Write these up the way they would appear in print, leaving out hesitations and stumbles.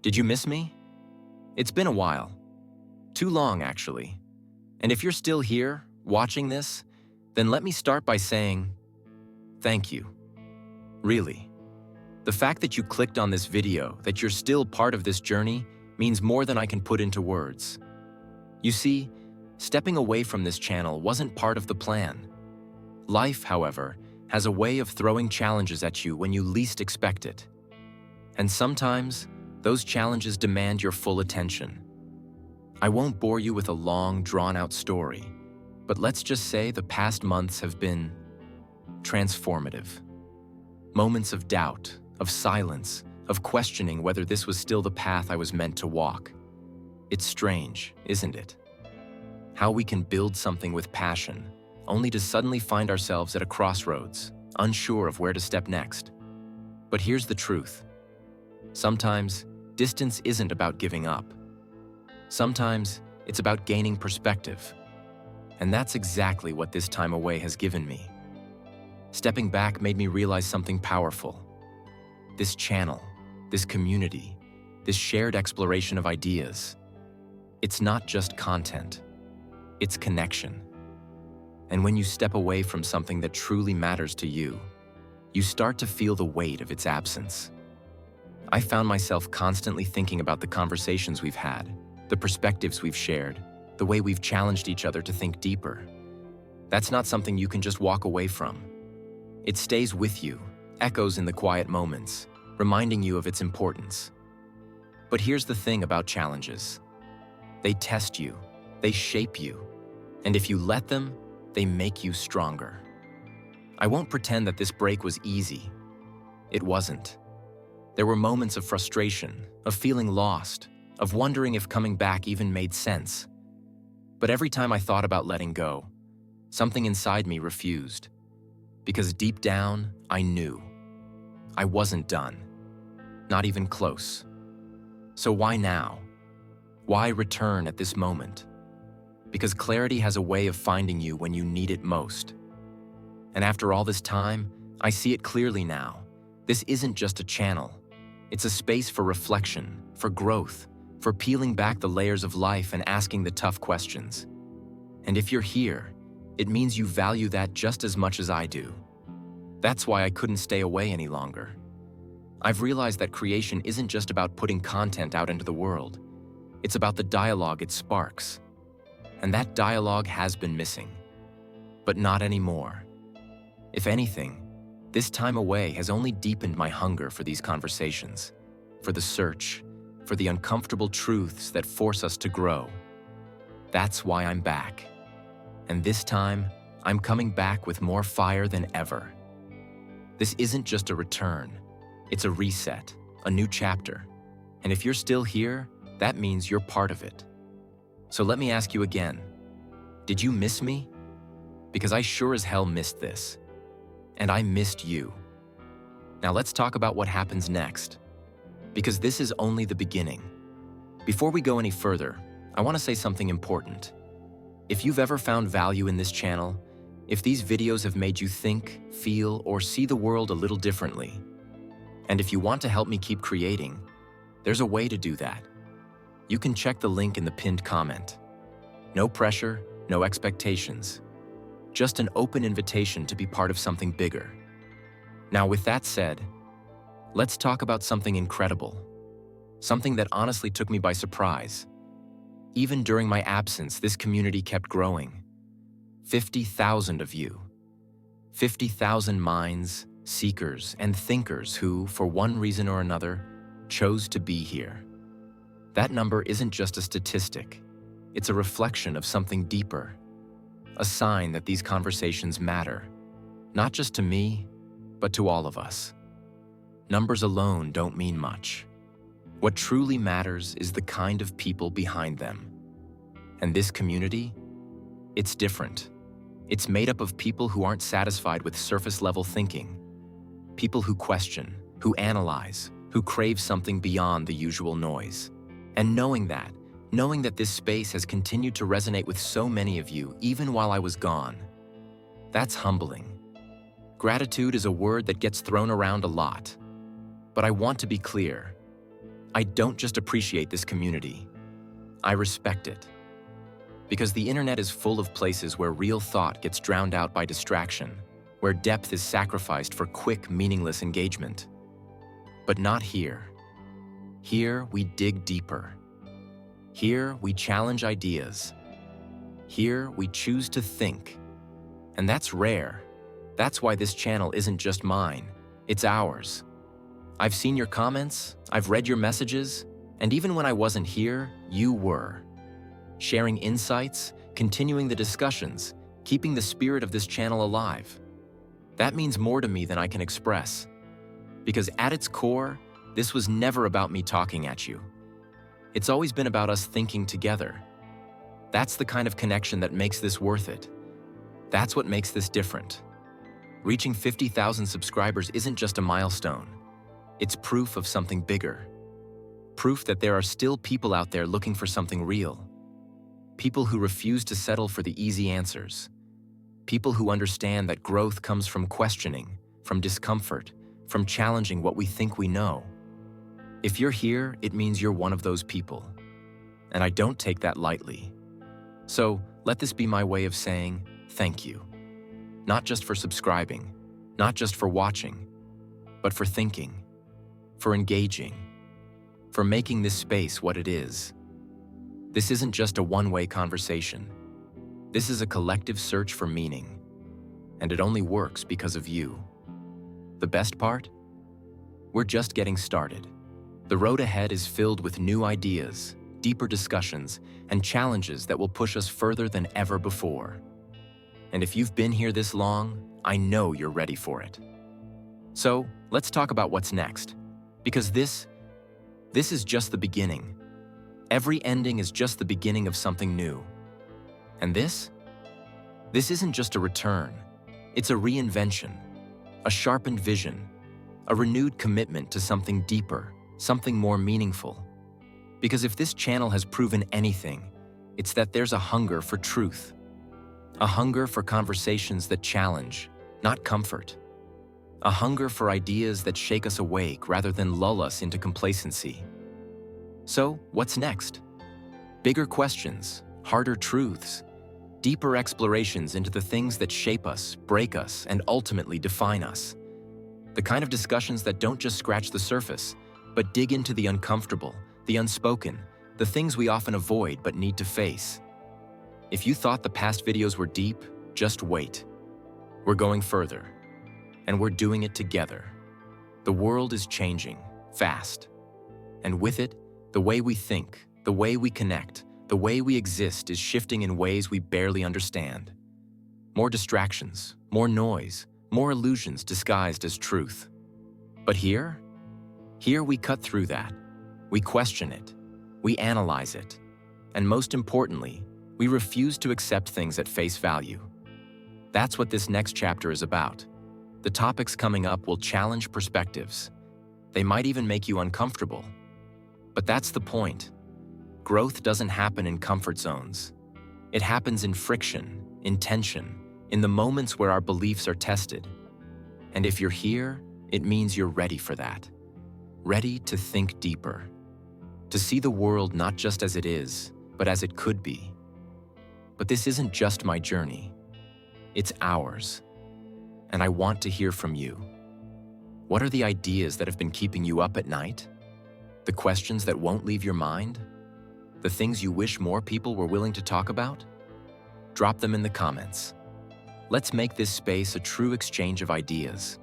Did you miss me? It's been a while. Too long, actually. And if you're still here, watching this, then let me start by saying, thank you. Really. The fact that you clicked on this video, that you're still part of this journey, means more than I can put into words. You see, stepping away from this channel wasn't part of the plan. Life, however, has a way of throwing challenges at you when you least expect it. And sometimes, those challenges demand your full attention. I won't bore you with a long, drawn-out story, but let's just say the past months have been transformative. Moments of doubt, of silence, of questioning whether this was still the path I was meant to walk. It's strange, isn't it? How we can build something with passion, only to suddenly find ourselves at a crossroads, unsure of where to step next. But here's the truth. Sometimes, distance isn't about giving up. Sometimes, it's about gaining perspective. And that's exactly what this time away has given me. Stepping back made me realize something powerful. This channel, this community, this shared exploration of ideas. It's not just content. It's connection. And when you step away from something that truly matters to you, you start to feel the weight of its absence. I found myself constantly thinking about the conversations we've had, the perspectives we've shared, the way we've challenged each other to think deeper. That's not something you can just walk away from. It stays with you, echoes in the quiet moments, reminding you of its importance. But here's the thing about challenges. They test you, they shape you, and if you let them, they make you stronger. I won't pretend that this break was easy. It wasn't. There were moments of frustration, of feeling lost, of wondering if coming back even made sense. But every time I thought about letting go, something inside me refused. Because deep down, I knew. I wasn't done. Not even close. So why now? Why return at this moment? Because clarity has a way of finding you when you need it most. And after all this time, I see it clearly now. This isn't just a channel. It's a space for reflection, for growth, for peeling back the layers of life and asking the tough questions. And if you're here, it means you value that just as much as I do. That's why I couldn't stay away any longer. I've realized that creation isn't just about putting content out into the world. It's about the dialogue it sparks. And that dialogue has been missing. But not anymore. If anything, this time away has only deepened my hunger for these conversations, for the search, for the uncomfortable truths that force us to grow. That's why I'm back. And this time, I'm coming back with more fire than ever. This isn't just a return. It's a reset, a new chapter. And if you're still here, that means you're part of it. So let me ask you again, did you miss me? Because I sure as hell missed this. And I missed you. Now let's talk about what happens next. Because this is only the beginning. Before we go any further, I want to say something important. If you've ever found value in this channel, if these videos have made you think, feel, or see the world a little differently, and if you want to help me keep creating, there's a way to do that. You can check the link in the pinned comment. No pressure, no expectations. Just an open invitation to be part of something bigger. Now, with that said, let's talk about something incredible. Something that honestly took me by surprise. Even during my absence, this community kept growing. 50,000 of you. 50,000 minds, seekers, and thinkers who, for one reason or another, chose to be here. That number isn't just a statistic. It's a reflection of something deeper. A sign that these conversations matter. Not just to me, but to all of us. Numbers alone don't mean much. What truly matters is the kind of people behind them. And this community? It's different. It's made up of people who aren't satisfied with surface-level thinking. People who question, who analyze, who crave something beyond the usual noise. And knowing that this space has continued to resonate with so many of you even while I was gone, that's humbling. Gratitude is a word that gets thrown around a lot. But I want to be clear. I don't just appreciate this community, I respect it. Because the internet is full of places where real thought gets drowned out by distraction, where depth is sacrificed for quick, meaningless engagement. But not here. Here, we dig deeper. Here, we challenge ideas. Here, we choose to think. And that's rare. That's why this channel isn't just mine, it's ours. I've seen your comments, I've read your messages, and even when I wasn't here, you were. Sharing insights, continuing the discussions, keeping the spirit of this channel alive. That means more to me than I can express. Because at its core, this was never about me talking at you. It's always been about us thinking together. That's the kind of connection that makes this worth it. That's what makes this different. Reaching 50,000 subscribers isn't just a milestone. It's proof of something bigger. Proof that there are still people out there looking for something real. People who refuse to settle for the easy answers. People who understand that growth comes from questioning, from discomfort, from challenging what we think we know. If you're here, it means you're one of those people. And I don't take that lightly. So let this be my way of saying thank you. Not just for subscribing, not just for watching, but for thinking, for engaging, for making this space what it is. This isn't just a one-way conversation. This is a collective search for meaning, and it only works because of you. The best part? We're just getting started. The road ahead is filled with new ideas, deeper discussions, and challenges that will push us further than ever before. And if you've been here this long, I know you're ready for it. So let's talk about what's next. Because this is just the beginning. Every ending is just the beginning of something new. And this isn't just a return. It's a reinvention, a sharpened vision, a renewed commitment to something deeper, something more meaningful. Because if this channel has proven anything, it's that there's a hunger for truth. A hunger for conversations that challenge, not comfort. A hunger for ideas that shake us awake rather than lull us into complacency. So, what's next? Bigger questions, harder truths, deeper explorations into the things that shape us, break us, and ultimately define us. The kind of discussions that don't just scratch the surface, but dig into the uncomfortable, the unspoken, the things we often avoid but need to face. If you thought the past videos were deep, just wait. We're going further, and we're doing it together. The world is changing, fast. And with it, the way we think, the way we connect, the way we exist is shifting in ways we barely understand. More distractions, more noise, more illusions disguised as truth. But here we cut through that. We question it, we analyze it, and most importantly, we refuse to accept things at face value. That's what this next chapter is about. The topics coming up will challenge perspectives. They might even make you uncomfortable. But that's the point. Growth doesn't happen in comfort zones. It happens in friction, in tension, in the moments where our beliefs are tested. And if you're here, it means you're ready for that. Ready to think deeper. To see the world not just as it is, but as it could be. But this isn't just my journey. It's ours. And I want to hear from you. What are the ideas that have been keeping you up at night? The questions that won't leave your mind? The things you wish more people were willing to talk about? Drop them in the comments. Let's make this space a true exchange of ideas.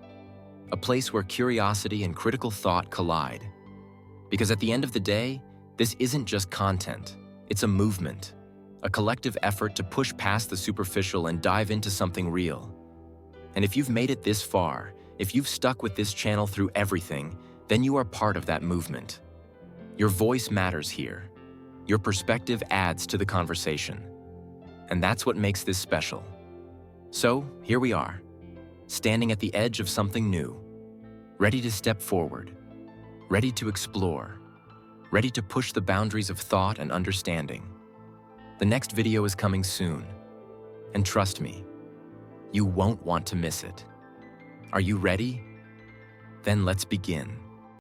A place where curiosity and critical thought collide. Because at the end of the day, this isn't just content. It's a movement. A collective effort to push past the superficial and dive into something real. And if you've made it this far, if you've stuck with this channel through everything, then you are part of that movement. Your voice matters here. Your perspective adds to the conversation. And that's what makes this special. So, here we are, standing at the edge of something new, ready to step forward, ready to explore, ready to push the boundaries of thought and understanding. The next video is coming soon, and trust me, you won't want to miss it. Are you ready? Then let's begin.